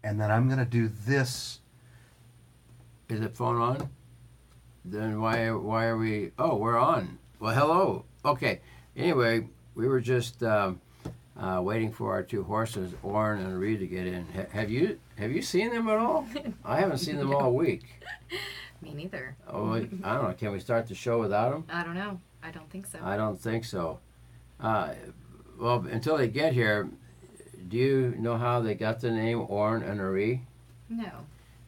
and then I'm going to do this. Is it phone on? Then why are we? Oh, we're on. Well, hello. Okay. Anyway, we were just waiting for our two horses, Orrin and Reed, to get in. Have you seen them at all? I haven't seen them No, all week. me neither. Oh, I don't know. Can we start the show without them? I don't know. I don't think so. I don't think so. Uh, well, until they get here, do you know how they got the name Orrin and Marie? No.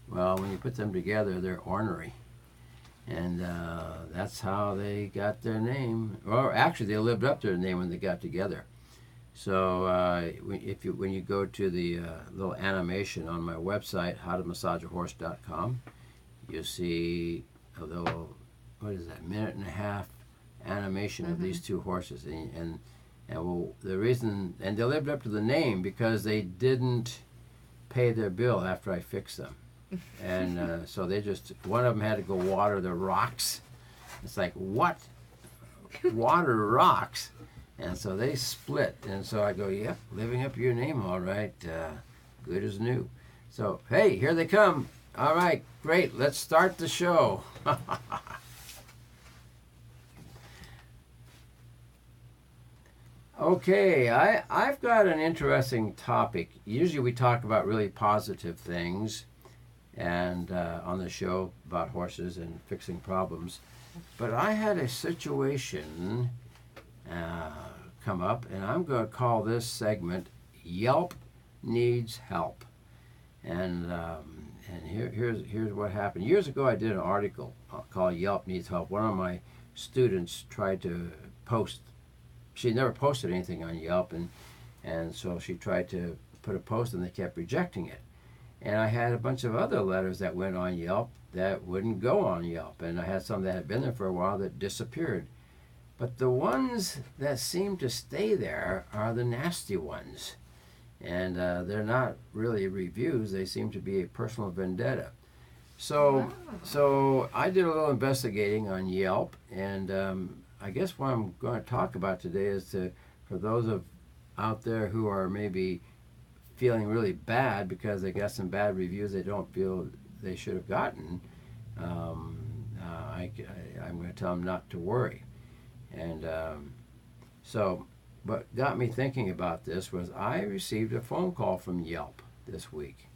Well, when you put them together, they're ornery. And that's how they got their name. Well, actually, they lived up to their name when they got together. So when you go to the little animation on my website, howtomassageahorse.com, you see a little, what is that, minute and a half animation of these two horses. And well, the reason, and they lived up to the name because they didn't pay their bill after I fixed them. And so they just, one of them had to go water the rocks. It's like, what? Water rocks? And so they split. And so I go, yep, living up your name, all right. Good as new. So, hey, here they come. All right, great. Let's start the show. Okay, I've got an interesting topic. Usually we talk about really positive things and on the show about horses and fixing problems. But I had a situation uh, come up, and I'm going to call this segment Yelp Needs Help. And here's what happened. Years ago, I did an article called Yelp Needs Help. One of my students tried to post. She never posted anything on Yelp, and so she tried to put a post, and they kept rejecting it. And I had a bunch of other letters that went on Yelp that wouldn't go on Yelp, and I had some that had been there for a while that disappeared. But the ones that seem to stay there are the nasty ones. And they're not really reviews, they seem to be a personal vendetta. So, Wow. so I did a little investigating on Yelp, and I guess what I'm going to talk about today is for those out there who are maybe feeling really bad because they got some bad reviews they don't feel they should have gotten. Um, I'm going to tell them not to worry. And so, what got me thinking about this was I received a phone call from Yelp this week.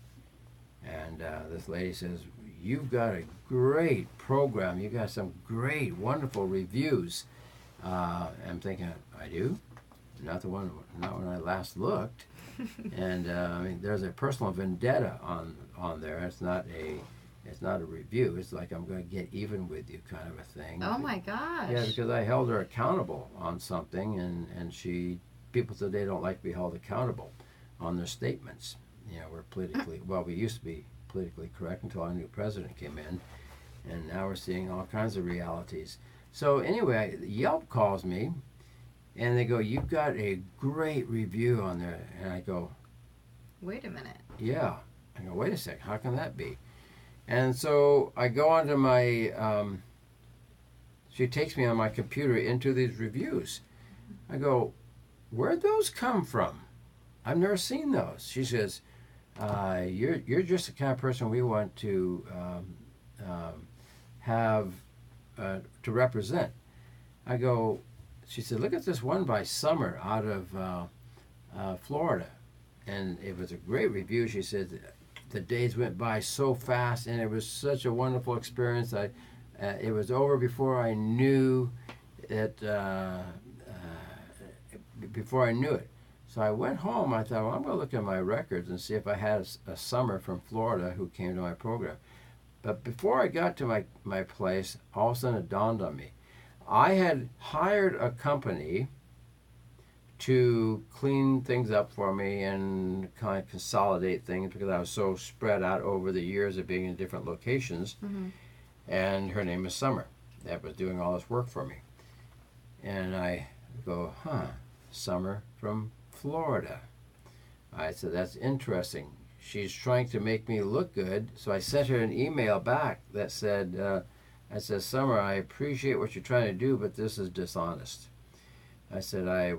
And this lady says, "You've got a great program. You got some great, wonderful reviews." I'm thinking, I do? Not when I last looked. And I mean, there's a personal vendetta on there. It's not a review. It's like I'm going to get even with you, kind of a thing. Oh my Yeah, gosh. because I held her accountable on something, and people today don't like to be held accountable on their statements. You know, we're politically, well, we used to be politically correct until our new president came in, and now we're seeing all kinds of realities. So anyway, Yelp calls me, and they go, "You've got a great review on there," and I go, Wait a minute. "Yeah." I go, "Wait a sec, how can that be?" And so I go onto my she takes me on my computer into these reviews. I go, "Where'd those come from? I've never seen those." She says, "You're just the kind of person we want to have to represent." I go, she said, "Look at this one by Summer out of Florida," and it was a great review. She said the days went by so fast, and it was such a wonderful experience. It was over before I knew it. Before I knew it. So I went home. I thought, well, I'm going to look at my records and see if I had a Summer from Florida who came to my program. But before I got to my place, all of a sudden it dawned on me. I had hired a company to clean things up for me and kind of consolidate things because I was so spread out over the years of being in different locations. Mm-hmm. And her name is Summer, that was doing all this work for me. And I go, Summer from Florida. I said, "That's interesting. She's trying to make me look good." So I sent her an email back that said, I said, "Summer, I appreciate what you're trying to do, but this is dishonest." I said, I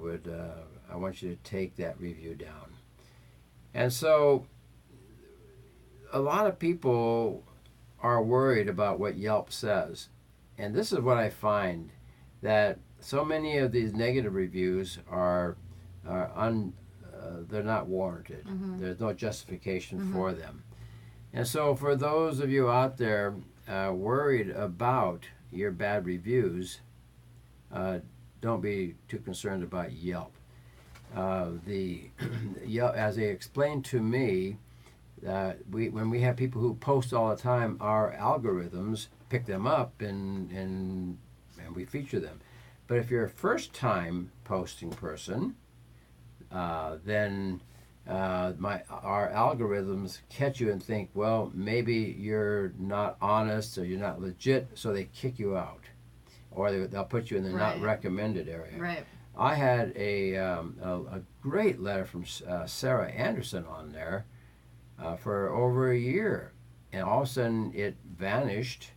want you to take that review down." And so a lot of people are worried about what Yelp says. And this is what I find, that so many of these negative reviews they're not warranted. Mm-hmm. There's no justification Mm-hmm. for them. And so for those of you out there worried about your bad reviews, don't be too concerned about Yelp. Yelp, as they explained to me, when we have people who post all the time, our algorithms pick them up and we feature them. But if you're a first-time posting person, then our algorithms catch you and think, well, maybe you're not honest or you're not legit, so they kick you out, or they'll put you in the not Right. recommended area. Right. I had a great letter from Sarah Anderson on there for over a year, and all of a sudden it vanished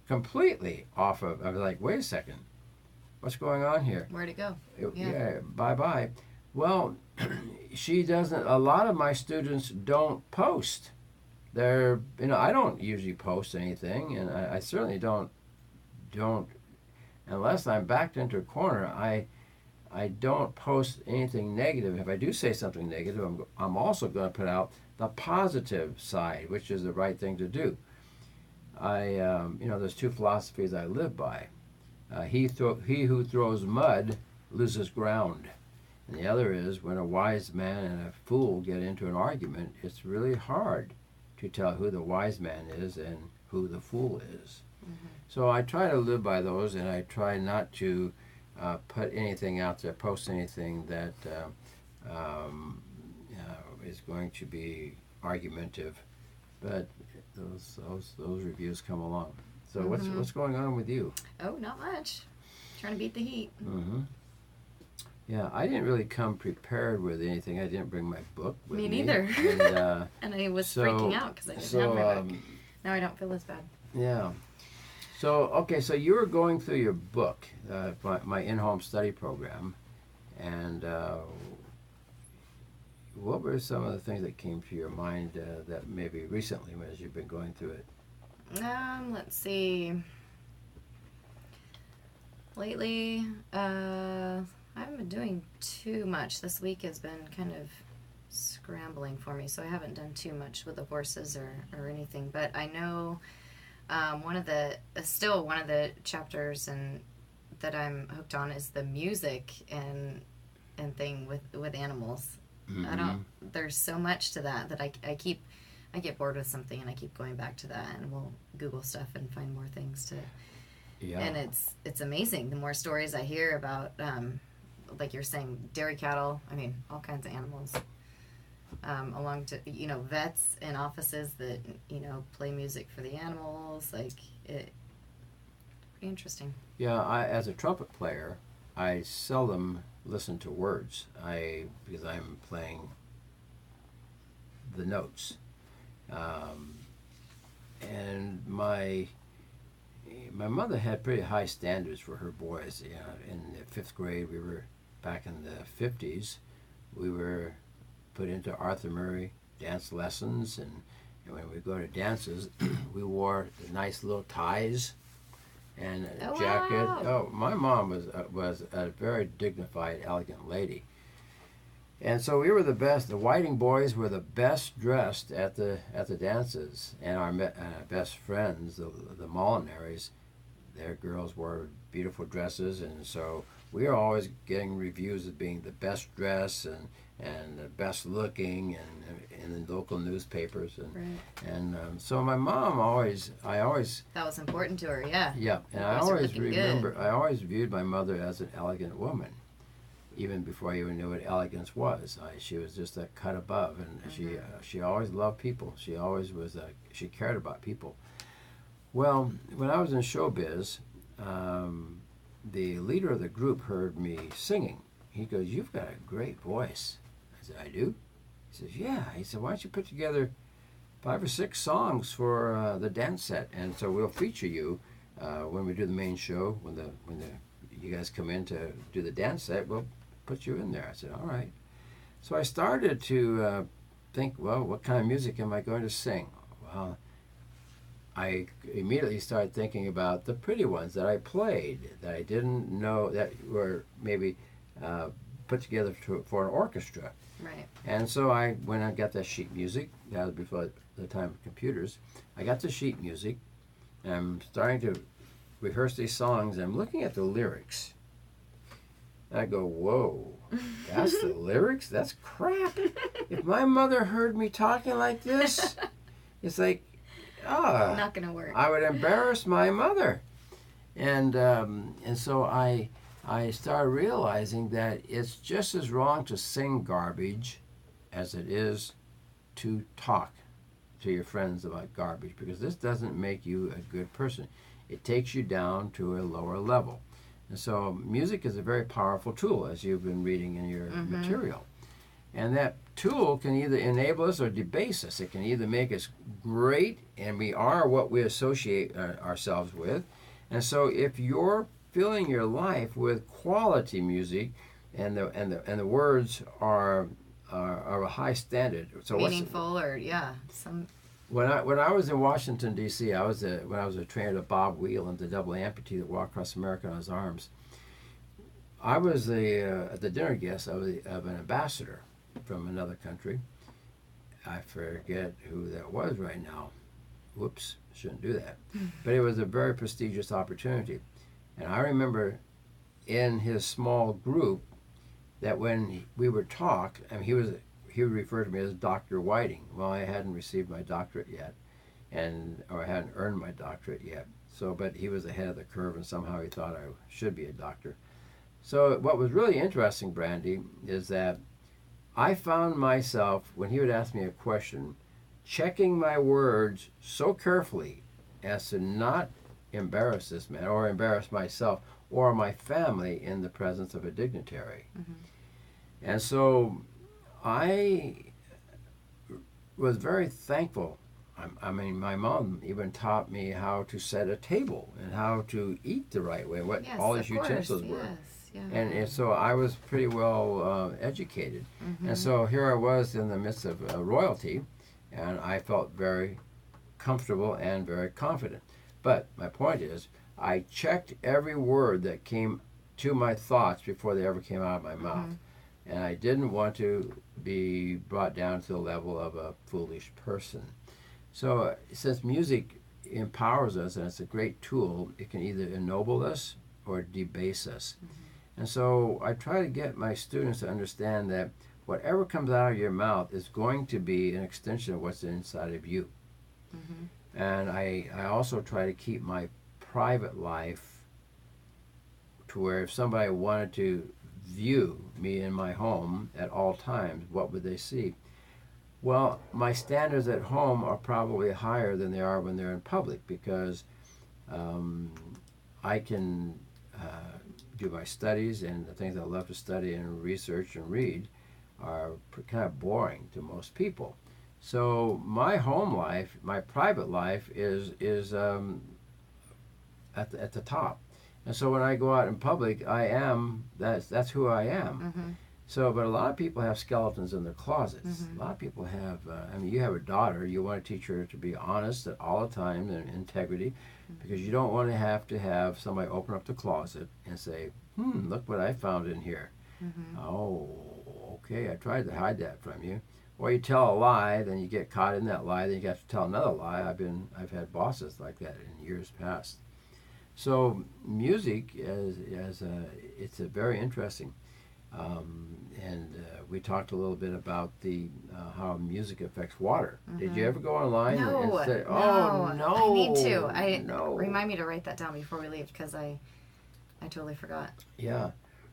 completely off of. I was like, wait a second, what's going on here? Where'd it go? Yeah, bye bye. Well, she doesn't. A lot of my students don't post. I don't usually post anything, and I certainly don't unless I'm backed into a corner. I don't post anything negative. If I do say something negative, I'm also going to put out the positive side, which is the right thing to do. There's two philosophies I live by. He who throws mud loses ground. And the other is, when a wise man and a fool get into an argument, it's really hard to tell who the wise man is and who the fool is. Mm-hmm. So I try to live by those, and I try not to put anything out there, post anything that is going to be argumentative. But those reviews come along. So Mm-hmm. what's going on with you? Oh, not much. Trying to beat the heat. Mm-hmm. Yeah, I didn't really come prepared with anything. I didn't bring my book with me. Me neither. And, And I was so- freaking out because I didn't have my book. Now I don't feel as bad. Yeah. So you were going through your book, my in-home study program, and what were some of the things that came to your mind that maybe recently, as you've been going through it? Let's see. Lately, I haven't been doing too much. This week has been kind of scrambling for me, so I haven't done too much with the horses or anything. But I know one of the chapters and that I'm hooked on is the music and thing with animals. Mm-hmm. There's so much to that I get bored with something and I keep going back to that, and we'll Google stuff and find more things to. Yeah. And it's amazing. The more stories I hear about, like you're saying, dairy cattle. I mean, all kinds of animals. Along to vets and offices that play music for the animals. Like it. Pretty interesting. Yeah, as a trumpet player, I seldom listen to words. Because I'm playing the notes, and my mother had pretty high standards for her boys. In the fifth grade, we were back in the 50s. We were put into Arthur Murray dance lessons, and when we go to dances, we wore the nice little ties and a Oh, jacket. wow. Oh, my mom was a very dignified, elegant lady. And so we were the best. The Whiting boys were the best dressed at the dances, and our best friends, the Molinaries, their girls wore beautiful dresses, and so we were always getting reviews as being the best dressed and the best looking, and in the local newspapers, and Right. so my mom I always That was important to her. Yeah. yeah, and You I guys are always looking remember good. I always viewed my mother as an elegant woman, even before I even knew what elegance was. She was just a cut above, and she always loved people. She always was she cared about people. Well, when I was in showbiz, the leader of the group heard me singing. He goes, "You've got a great voice." I said, "I do?" He says, "Yeah." He said, "Why don't you put together 5 or 6 songs for the dance set, and so we'll feature you when we do the main show. When you guys come in to do the dance set, we'll put you in there." I said, "All right." So I started to think, well, what kind of music am I going to sing? well, I immediately started thinking about the pretty ones that I played that I didn't know that were maybe put together for an orchestra. Right. And so when I got that sheet music, that was before the time of computers, I got the sheet music, and I'm starting to rehearse these songs, and I'm looking at the lyrics. And I go, whoa, that's the lyrics? That's crap. If my mother heard me talking like this, it's like, Not gonna work. I would embarrass my mother. And so I started realizing that it's just as wrong to sing garbage as it is to talk to your friends about garbage, because this doesn't make you a good person. It takes you down to a lower level. And so music is a very powerful tool, as you've been reading in your material. And that tool can either enable us or debase us. It can either make us great, and we are what we associate ourselves with. And so if you're filling your life with quality music, and the words are a high standard, so Meaningful, or some. When I was in Washington D.C., when I was a trainer to Bob Whelan, the double amputee that walked across America on his arms. I was the dinner guest of an ambassador from another country. I forget who that was right now. Whoops, shouldn't do that. But it was a very prestigious opportunity. And I remember in his small group that when we would talk, I mean, he would refer to me as Dr. Whiting. Well, I hadn't received my doctorate yet, or I hadn't earned my doctorate yet. So, but he was ahead of the curve, and somehow he thought I should be a doctor. So what was really interesting, Brandy, is that I found myself, when he would ask me a question, checking my words so carefully as to not embarrass this man or embarrass myself or my family in the presence of a dignitary. And so I was very thankful. I mean, my mom even taught me how to set a table and how to eat the right way, what all his utensils were. And so I was pretty well educated. And so here I was in the midst of royalty, and I felt very comfortable and very confident. But my point is, I checked every word that came to my thoughts before they ever came out of my mouth. And I didn't want to be brought down to the level of a foolish person. So since music empowers us and it's a great tool, it can either ennoble us or debase us. And so I try to get my students to understand that whatever comes out of your mouth is going to be an extension of what's inside of you. And I also try to keep my private life to where if somebody wanted to view me in my home at all times, what would they see? Well, my standards at home are probably higher than they are when they're in public, because I can do my studies, and the things I love to study and research and read are kind of boring to most people. So my home life, my private life, is at the top. And so when I go out in public, that's who I am. So, but a lot of people have skeletons in their closets. A lot of people have, I mean, you have a daughter, you want to teach her to be honest at all the time and integrity, because you don't want to have somebody open up the closet and say, look what I found in here. Oh, okay, I tried to hide that from you. Or you tell a lie, then you get caught in that lie, then you have to tell another lie. I've had bosses like that in years past. So music it's a very interesting. We talked a little bit about how music affects water. Did you ever go online and say, "Oh no, I need to"? Remind me to write that down before we leave, because I totally forgot. Yeah,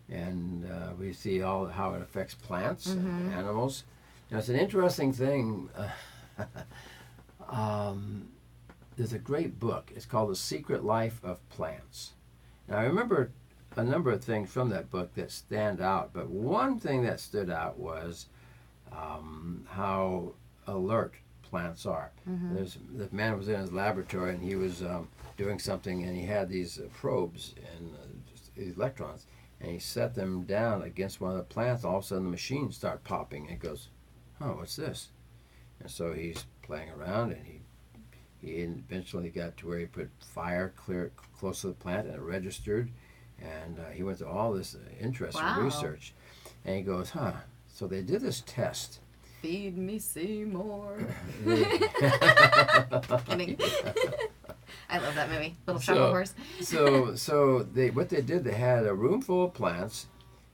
and we see how it affects plants and animals. Now, it's an interesting thing. There's a great book. It's called The Secret Life of Plants. Now, I remember a number of things from that book that stand out, but one thing that stood out was how alert plants are. The man was in his laboratory, and he was doing something, and he had these probes and these electrons, and he set them down against one of the plants. All of a sudden, the machines start popping, and he goes, "Oh, what's this?" And so he's playing around, and he He eventually got to where he put fire clear close to the plant and it registered. And he went to all this interesting Wow. research. And he goes, so they did this test. Feed me Seymour. Kidding. I love that movie. Little Shop of Horse. So what they did, they had a room full of plants,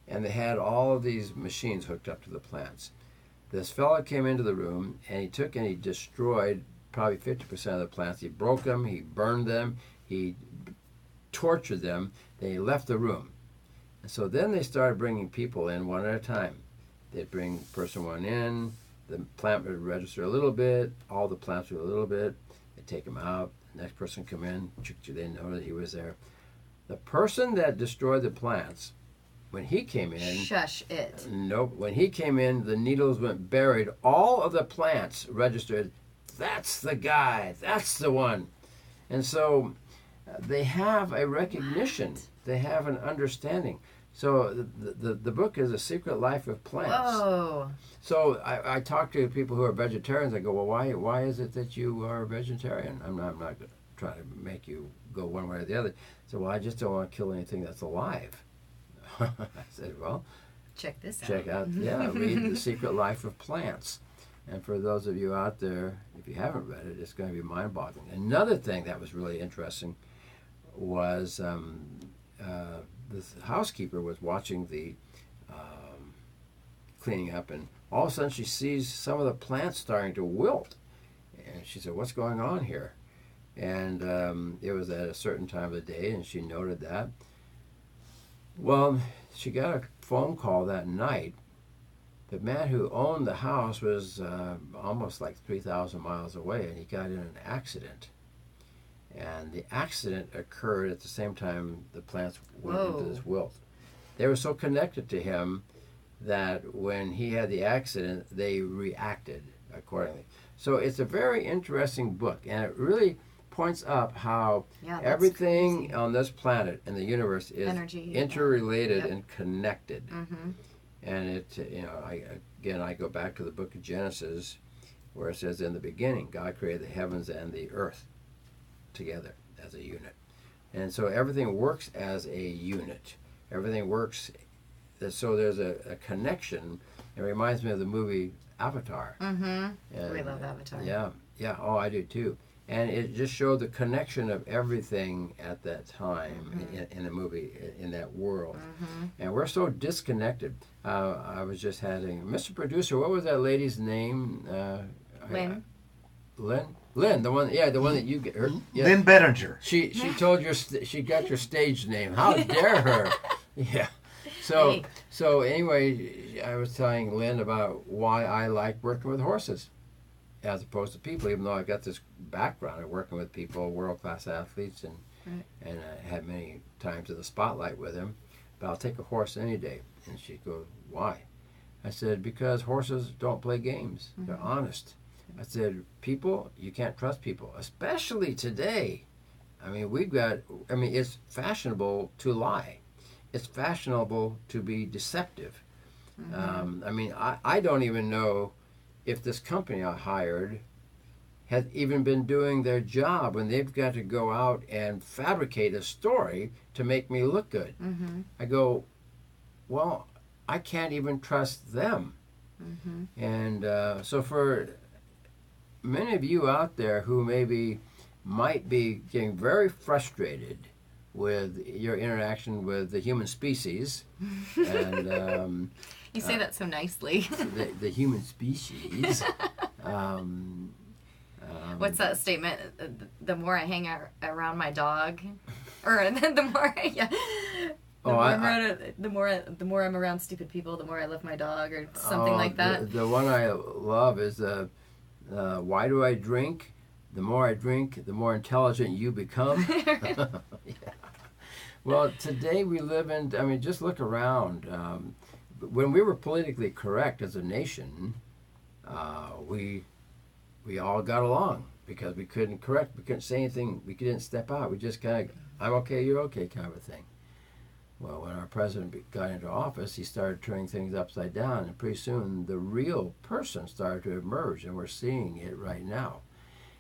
and they had all of these machines hooked up to the plants. This fellow came into the room, and he took and he destroyed probably 50% of the plants. He broke them, he burned them, he tortured them, then he left the room. And so then they started bringing people in one at a time. They'd bring person one in, the plant would register a little bit, all the plants would a little bit, they'd take them out, the next person come in, they know that he was there. The person that destroyed the plants, when he came in... Shush it. Nope. When he came in, the needles went buried. All of the plants registered, that's the guy, that's the one. And so they have a recognition. What? They have an understanding. So the book is A Secret Life of Plants. Whoa. So I talk to people who are vegetarians. I go, well, why is it that you are a vegetarian? I'm not trying to make you go one way or the other. So, well, I just don't want to kill anything that's alive. I said, well, check this out. Check out, yeah, read The Secret Life of Plants. And for those of you out there, if you haven't read it, it's going to be mind-boggling. Another thing that was really interesting was this housekeeper was watching the cleaning up, and all of a sudden she sees some of the plants starting to wilt. And she said, what's going on here? And it was at a certain time of the day, and she noted that. Well, she got a phone call that night. The man who owned the house was almost like 3,000 miles away, and he got in an accident. And the accident occurred at the same time the plants went into this wilt. They were so connected to him that when he had the accident, they reacted accordingly. So it's a very interesting book, and it really points up how everything crazy. on this planet and the universe is interrelated and connected. Mm-hmm. And it, I go back to the book of Genesis, where it says, in the beginning, God created the heavens and the earth together as a unit. And so everything works as a unit. Everything works, so there's a connection. It reminds me of the movie Avatar. Mm-hmm. And, we love Avatar. Yeah. Oh, I do too. And it just showed the connection of everything at that time in the movie, in that world. Mm-hmm. And we're so disconnected. I was just having, Mr. Producer, what was that lady's name? Lynn. Lynn, the one that you get her. Yeah. Lynn Bettinger. She told she got your stage name. How dare her? Yeah. So anyway, I was telling Lynn about why I like working with horses as opposed to people, even though I've got this background of working with people, world-class athletes, and I had many times in the spotlight with them. But I'll take a horse any day. And she goes, why? I said, because horses don't play games. Mm-hmm. They're honest. I said, people, you can't trust people, especially today. I mean, it's fashionable to lie. It's fashionable to be deceptive. Mm-hmm. I don't even know if this company I hired has even been doing their job when they've got to go out and fabricate a story to make me look good. Mm-hmm. I go, well, I can't even trust them. Mm-hmm. And so for many of you out there who might be getting very frustrated with your interaction with the human species, and you say that so nicely. the human species. What's that statement? The more I hang around my dog, or the more the more I'm around stupid people, the more I love my dog, or something like that. The one I love is why do I drink? The more I drink, the more intelligent you become. Yeah. Well, today we live in, just look around. When we were politically correct as a nation, we all got along because we couldn't say anything, we couldn't step out. We just kind of, I'm okay, you're okay kind of a thing. Well, when our president got into office, he started turning things upside down, and pretty soon the real person started to emerge, and we're seeing it right now.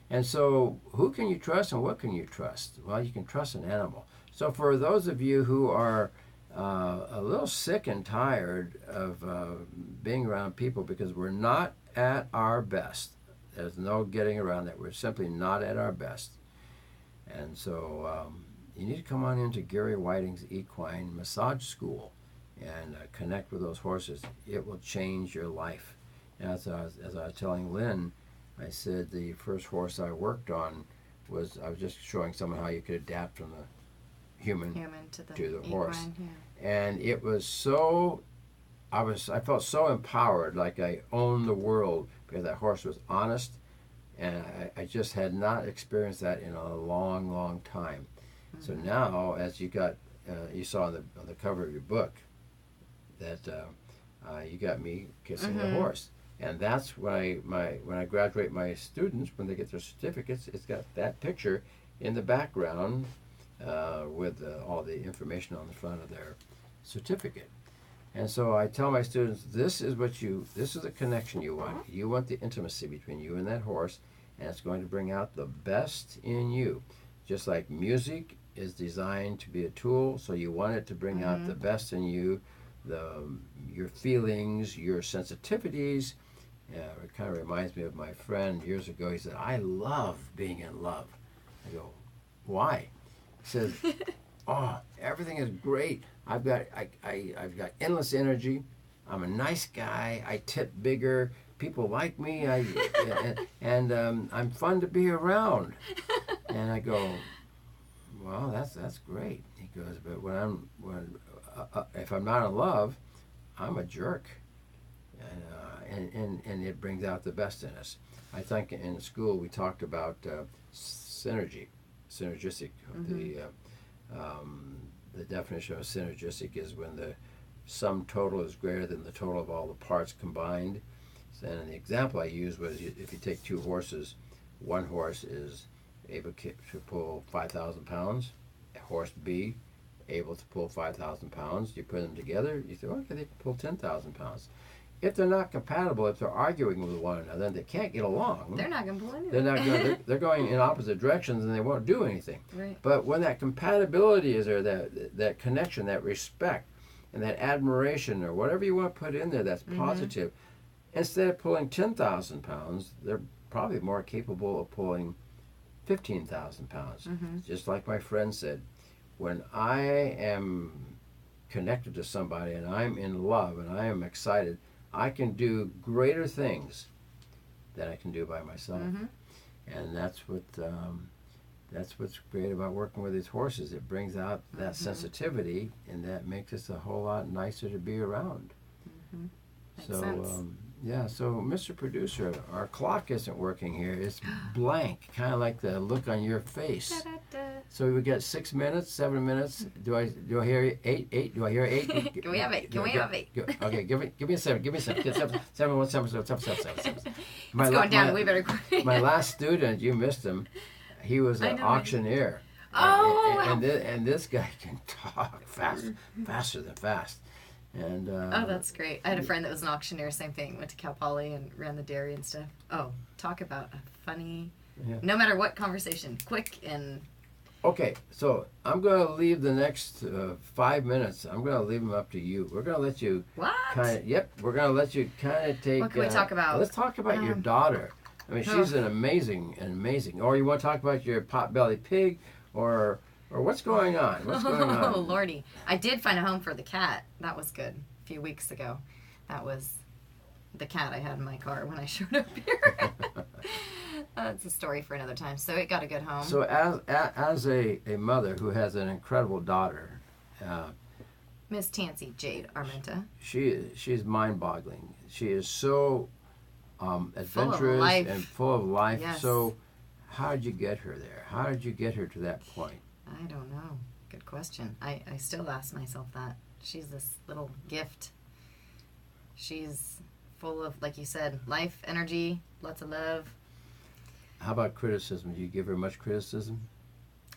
And so, who can you trust and what can you trust? Well, you can trust an animal. So, for those of you who are a little sick and tired of being around people because we're not at our best, there's no getting around that. We're simply not at our best. And so, you need to come on into Gary Whiting's Equine Massage School and connect with those horses. It will change your life. And as I was telling Lynn, I said the first horse I worked on was, I was just showing someone how you could adapt from the human to the equine, horse. Yeah. And it was so, I felt so empowered, like I owned the world, because that horse was honest, and I just had not experienced that in a long, long time. So now, as you got, you saw on the cover of your book, that you got me kissing the horse. And that's when I graduate my students, when they get their certificates, it's got that picture in the background with all the information on the front of their certificate. And so I tell my students, this is the connection you want. You want the intimacy between you and that horse, and it's going to bring out the best in you. Just like music is designed to be a tool, so you want it to bring out the best in you, your feelings, your sensitivities. Yeah, it kind of reminds me of my friend years ago. He said, I love being in love. I go, why? He says, oh, everything is great. I've got endless energy. I'm a nice guy. I tip bigger. People like me. And I'm fun to be around. And I go, well, that's great. He goes, but if I'm not in love, I'm a jerk. And it brings out the best in us. I think in school we talked about synergistic. The definition of synergistic is when the sum total is greater than the total of all the parts combined. And the example I used was, if you take two horses, one horse is able to pull 5,000 pounds, horse B able to pull 5,000 pounds. You put them together, you say, okay, they can pull 10,000 pounds. If they're not compatible, if they're arguing with one another, they can't get along. They're not going to pull anything. They're not going. They're going in opposite directions, and they won't do anything. Right. But when that compatibility is there, that connection, that respect, and that admiration, or whatever you want to put in there, that's positive. Instead of pulling 10,000 pounds, they're probably more capable of pulling 15,000 pounds. Just like my friend said, when I am connected to somebody and I'm in love and I am excited, I can do greater things than I can do by myself. And that's what's great about working with these horses. It brings out that sensitivity, and that makes us a whole lot nicer to be around. Makes sense. Yeah, so Mr. Producer, our clock isn't working here. It's blank, kind of like the look on your face. So we got 6 minutes, 7 minutes. Do I hear eight? Do I hear 8? Can we have 8? Can we have 8? Okay, give me a 7. Give me a 7. Get 7. 7. It's going down way better quick. My last student, you missed him. He was an auctioneer. Oh, and this guy can talk faster than fast. And oh, that's great. I had a friend that was an auctioneer, same thing. Went to Cal Poly and ran the dairy and stuff. Oh, talk about a funny, no matter what conversation, quick and... Okay, so I'm going to leave the next 5 minutes. I'm going to leave them up to you. We're going to let you... What? We're going to let you kind of take... What can we talk about? Let's talk about your daughter. I mean, she's an amazing... Or you want to talk about your pot-bellied pig, or what's going on? What's going on? Oh, Lordy. I did find a home for the cat. That was good. A few weeks ago. That was the cat I had in my car when I showed up here. It's a story for another time. So it got a good home. So as a mother who has an incredible daughter... Miss Tansy Jade Armenta. She's mind-boggling. She is so adventurous and full of life. Yes. So how did you get her there? How did you get her to that point? I don't know. Good question. I still ask myself that. She's this little gift. She's full of, like you said, life, energy, lots of love. How about criticism? Do you give her much criticism?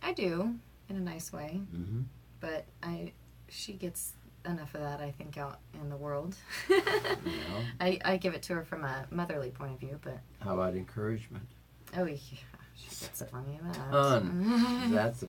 I do, in a nice way. Mm-hmm. But she gets enough of that, I think, out in the world. I give it to her from a motherly point of view, but... How about encouragement? Oh, yeah. She gets plenty of that. Ton. That's the